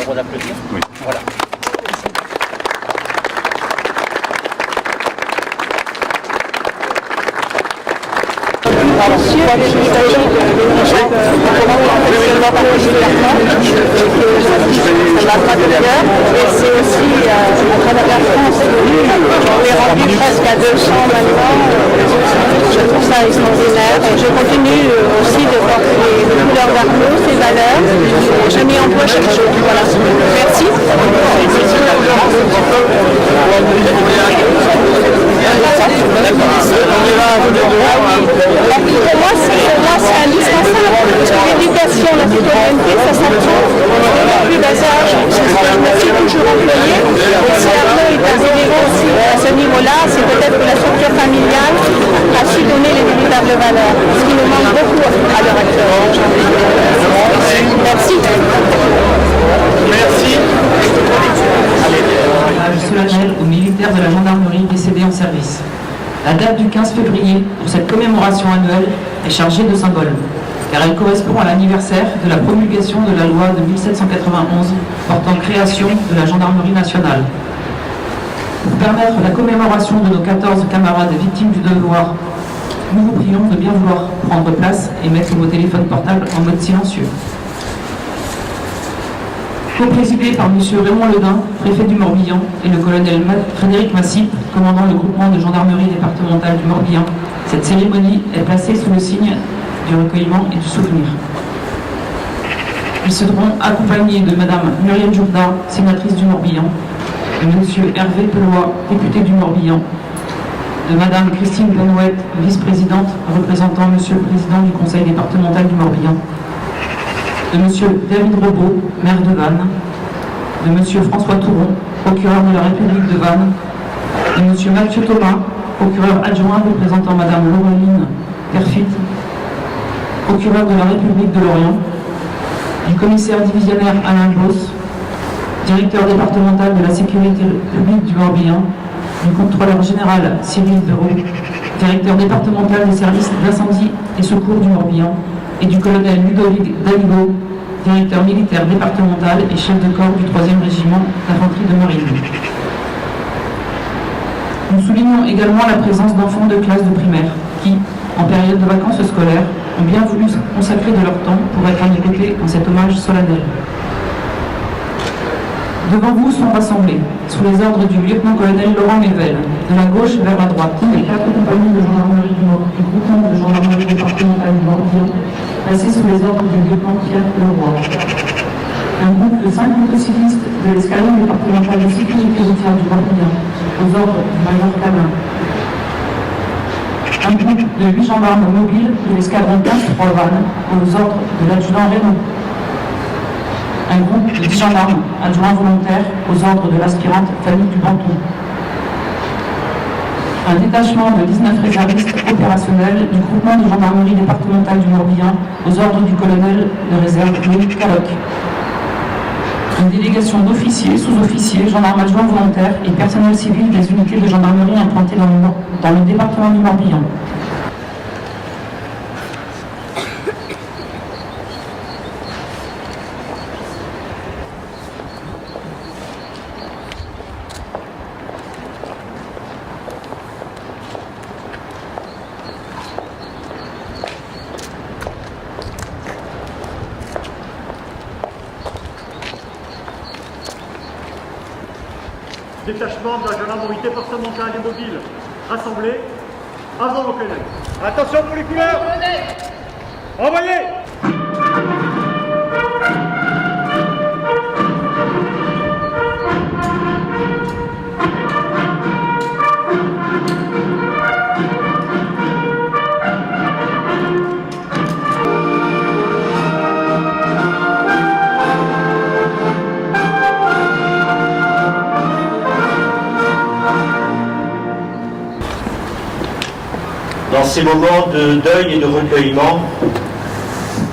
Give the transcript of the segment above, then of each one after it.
droit d'applaudir. Oui. Voilà. Monsieur, il s'agit de l'émission particulièrement, ça m'a pas de cœur, et c'est aussi à travers la France, on est rendu presque à 200 maintenant, je trouve ça extraordinaire. Je continue aussi de porter les couleurs d'Arnaud, ses valeurs, je m'y emploie chaque jour. Voilà. Merci. Pour moi, c'est indispensable. L'éducation, la citoyenneté, ça s'apprend dès le plus bas âge. C'est ce que je me suis toujours employé. Et si Arnaud est arrivé aussi à ce niveau-là, c'est peut-être que la structure familiale a su donner les véritables valeurs. Ce qui nous manque beaucoup à l'heure actuelle. Merci. Merci. Hommage solennel aux militaires de la gendarmerie décédés en service. La date du 15 février pour cette commémoration annuelle est chargée de symboles, car elle correspond à l'anniversaire de la promulgation de la loi de 1791 portant création de la gendarmerie nationale. Pour permettre la commémoration de nos 14 camarades victimes du devoir, nous vous prions de bien vouloir prendre place et mettre vos téléphones portables en mode silencieux. Co-présidé par M. Raymond Ledin, préfet du Morbihan, et le colonel Frédéric Massip, commandant le groupement de gendarmerie départementale du Morbihan, cette cérémonie est placée sous le signe du recueillement et du souvenir. Ils seront accompagnés de Mme Muriel Jourda, sénatrice du Morbihan, de M. Hervé Pelois, député du Morbihan, de Mme Christine Penouette, vice-présidente représentant M. le président du conseil départemental du Morbihan, de M. David Robot, maire de Vannes, de M. François Touron, procureur de la République de Vannes, de M. Mathieu Thomas, procureur adjoint représentant Mme Laureline Perfit, procureur de la République de Lorient, du commissaire divisionnaire Alain Boss, directeur départemental de la sécurité publique du Morbihan, du contrôleur général Cyril Bereau, directeur départemental des services d'incendie et secours du Morbihan, et du colonel Ludovic Daligo, directeur militaire départemental et chef de corps du 3e régiment d'infanterie de marine. Nous soulignons également la présence d'enfants de classe de primaire qui, en période de vacances scolaires, ont bien voulu consacrer de leur temps pour être à nos côtés dans cet hommage solennel. Devant vous sont rassemblés, sous les ordres du lieutenant-colonel Laurent Mével, de la gauche vers la droite, les 4 compagnies de gendarmerie du groupement de gendarmerie départementale du Morbihan, placés sous les ordres du lieutenant Pierre Leroy. Un groupe de 5 motocyclistes de l'escadron départemental de sécurité routière du Morbihan, aux ordres du major Camin. Un groupe de 8 gendarmes mobiles de l'escadron 15-3 Vannes, aux ordres de l'adjudant Raymond. Un groupe de 10 gendarmes adjoints volontaires aux ordres de l'aspirante Fanny Dubanton. Un détachement de 19 réservistes opérationnels du groupement de gendarmerie départementale du Morbihan aux ordres du colonel de réserve Louis Caloc. Une délégation d'officiers, sous-officiers, gendarmes adjoints volontaires et personnel civil des unités de gendarmerie implantées dans le département du Morbihan. Détachement de la gendarmerie départementale et mobile rassemblés avant vos colonels. Attention pour les couleurs. Envoyez. Dans ces moments de deuil et de recueillement,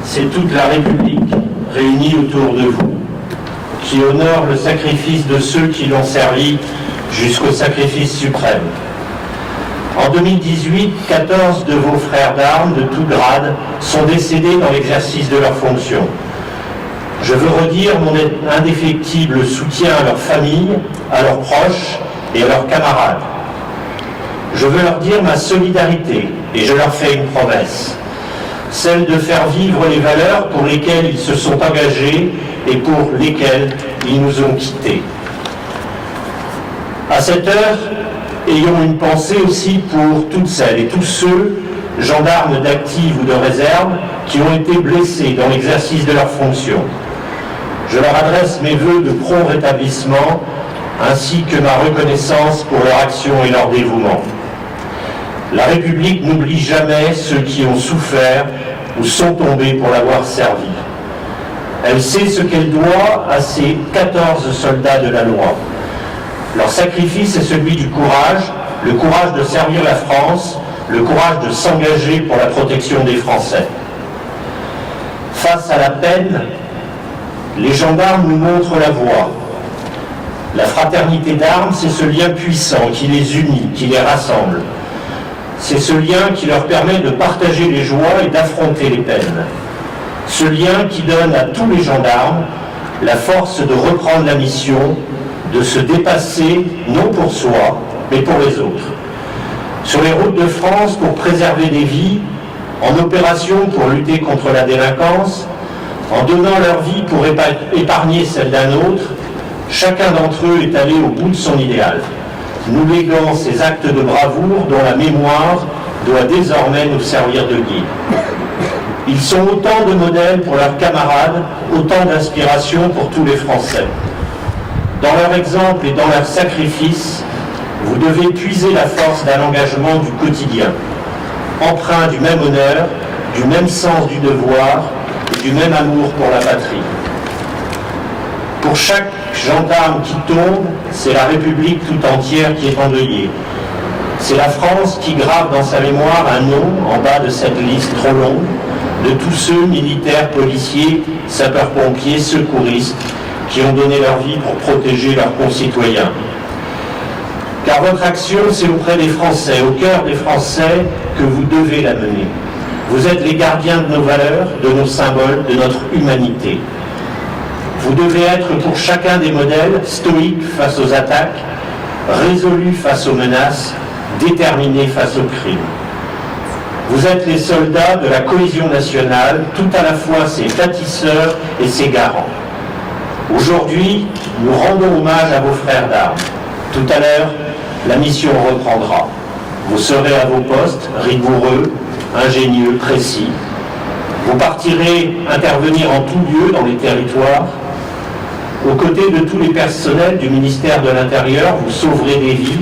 c'est toute la République réunie autour de vous, qui honore le sacrifice de ceux qui l'ont servi jusqu'au sacrifice suprême. En 2018, 14 de vos frères d'armes de tout grade sont décédés dans l'exercice de leurs fonctions. Je veux redire mon indéfectible soutien à leurs familles, à leurs proches et à leurs camarades. Je veux leur dire ma solidarité et je leur fais une promesse, celle de faire vivre les valeurs pour lesquelles ils se sont engagés et pour lesquelles ils nous ont quittés. À cette heure, ayons une pensée aussi pour toutes celles et tous ceux, gendarmes d'active ou de réserve, qui ont été blessés dans l'exercice de leurs fonctions. Je leur adresse mes vœux de prompt rétablissement, ainsi que ma reconnaissance pour leur action et leur dévouement. La République n'oublie jamais ceux qui ont souffert ou sont tombés pour l'avoir servi. Elle sait ce qu'elle doit à ces 14 soldats de la loi. Leur sacrifice est celui du courage, le courage de servir la France, le courage de s'engager pour la protection des Français. Face à la peine, les gendarmes nous montrent la voie. La fraternité d'armes, c'est ce lien puissant qui les unit, qui les rassemble. C'est ce lien qui leur permet de partager les joies et d'affronter les peines. Ce lien qui donne à tous les gendarmes la force de reprendre la mission, de se dépasser, non pour soi, mais pour les autres. Sur les routes de France, pour préserver des vies, en opération pour lutter contre la délinquance, en donnant leur vie pour épargner celle d'un autre, chacun d'entre eux est allé au bout de son idéal, nous léguant ces actes de bravoure dont la mémoire doit désormais nous servir de guide. Ils sont autant de modèles pour leurs camarades, autant d'inspiration pour tous les Français. Dans leur exemple et dans leur sacrifice, vous devez puiser la force d'un engagement du quotidien, empreint du même honneur, du même sens du devoir et du même amour pour la patrie. Pour chaque gendarme qui tombe, c'est la République tout entière qui est endeuillée. C'est la France qui grave dans sa mémoire un nom en bas de cette liste trop longue de tous ceux, militaires, policiers, sapeurs-pompiers, secouristes, qui ont donné leur vie pour protéger leurs concitoyens. Car votre action, c'est auprès des Français, au cœur des Français, que vous devez la mener. Vous êtes les gardiens de nos valeurs, de nos symboles, de notre humanité. Vous devez être pour chacun des modèles stoïques face aux attaques, résolus face aux menaces, déterminés face aux crimes. Vous êtes les soldats de la cohésion nationale, tout à la fois ses bâtisseurs et ses garants. Aujourd'hui, nous rendons hommage à vos frères d'armes. Tout à l'heure, la mission reprendra. Vous serez à vos postes, rigoureux, ingénieux, précis. Vous partirez intervenir en tout lieu dans les territoires. Aux côtés de tous les personnels du ministère de l'Intérieur, vous sauverez des vies,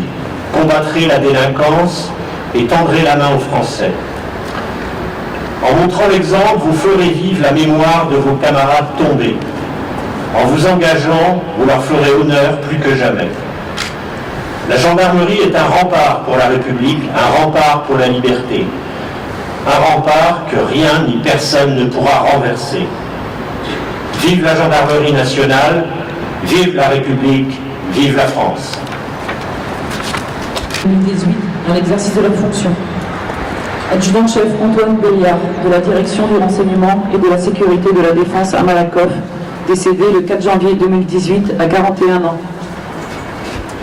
combattrez la délinquance et tendrez la main aux Français. En montrant l'exemple, vous ferez vivre la mémoire de vos camarades tombés. En vous engageant, vous leur ferez honneur plus que jamais. La gendarmerie est un rempart pour la République, un rempart pour la liberté. Un rempart que rien ni personne ne pourra renverser. Vive la gendarmerie nationale, vive la République, vive la France. 2018, dans l'exercice de leur fonction. Adjudant-chef Antoine Belliard, de la direction du renseignement et de la sécurité de la défense à Malakoff, décédé le 4 janvier 2018 à 41 ans.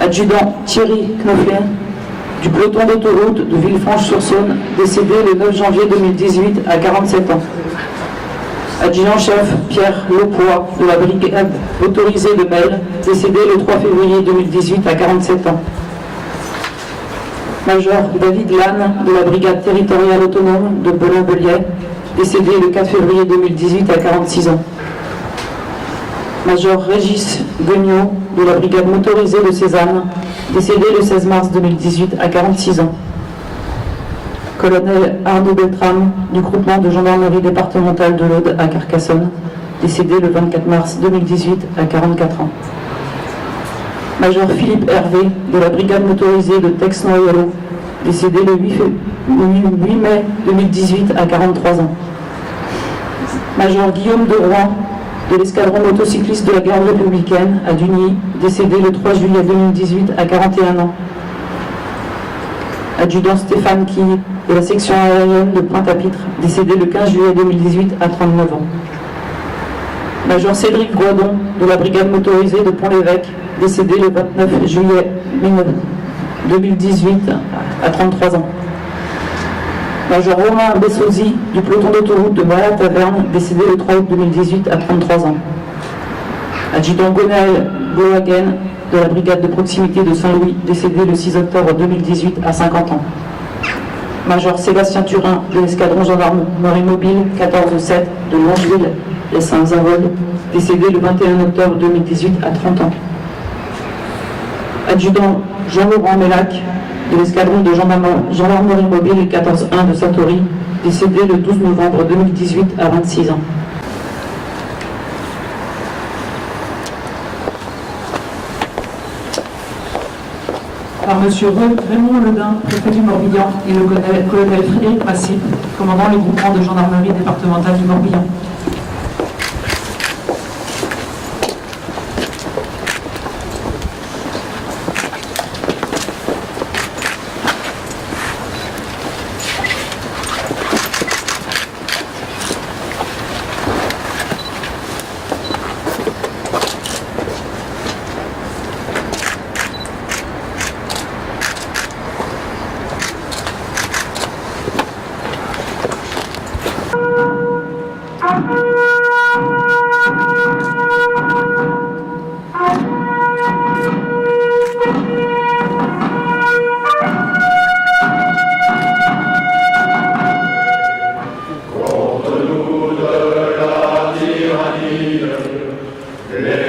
Adjudant Thierry Knofler, du peloton d'autoroute de Villefranche-sur-Saône, décédé le 9 janvier 2018 à 47 ans. Adjudant-chef Pierre Lopois, de la brigade autorisée de Mail, décédé le 3 février 2018 à 47 ans. Major David Lannes, de la brigade territoriale autonome de Belin-Bellier, décédé le 4 février 2018 à 46 ans. Major Régis Guignot, de la brigade motorisée de Cézanne, décédé le 16 mars 2018 à 46 ans. Colonel Arnaud Beltrame, du groupement de gendarmerie départementale de l'Aude à Carcassonne, décédé le 24 mars 2018 à 44 ans. Major Philippe Hervé, de la brigade motorisée de Tex-Noyalo, décédé le 8 mai 2018 à 43 ans. Major Guillaume de Rouen, de l'escadron motocycliste de la garde républicaine à Dugny, décédé le 3 juillet 2018 à 41 ans. Adjudant Stéphane Quille, de la section aérienne de Pointe-à-Pitre, décédé le 15 juillet 2018 à 39 ans. Major Cédric Goidon de la brigade motorisée de Pont-l'Évêque, décédé le 29 juillet 2018 à 33 ans. Major Romain Bessosi du peloton d'autoroute de Montréal-Taverne, décédé le 3 août 2018 à 33 ans. Adjudant Gonaël Gohagen de la brigade de proximité de Saint-Louis, décédé le 6 octobre 2018 à 50 ans. Major Sébastien Turin de l'escadron gendarmerie mobile 14-7 de Longeville, les Saint-Avold, décédé le 21 octobre 2018 à 30 ans. Adjudant Jean-Laurent Mélac de l'escadron de gendarmerie mobile 14-1 de Satori, décédé le 12 novembre 2018 à 26 ans. Par M. Raymond Ledin, préfet du Morbihan, et le colonel Frédéric Massip, commandant le groupement de gendarmerie départementale du Morbihan. Les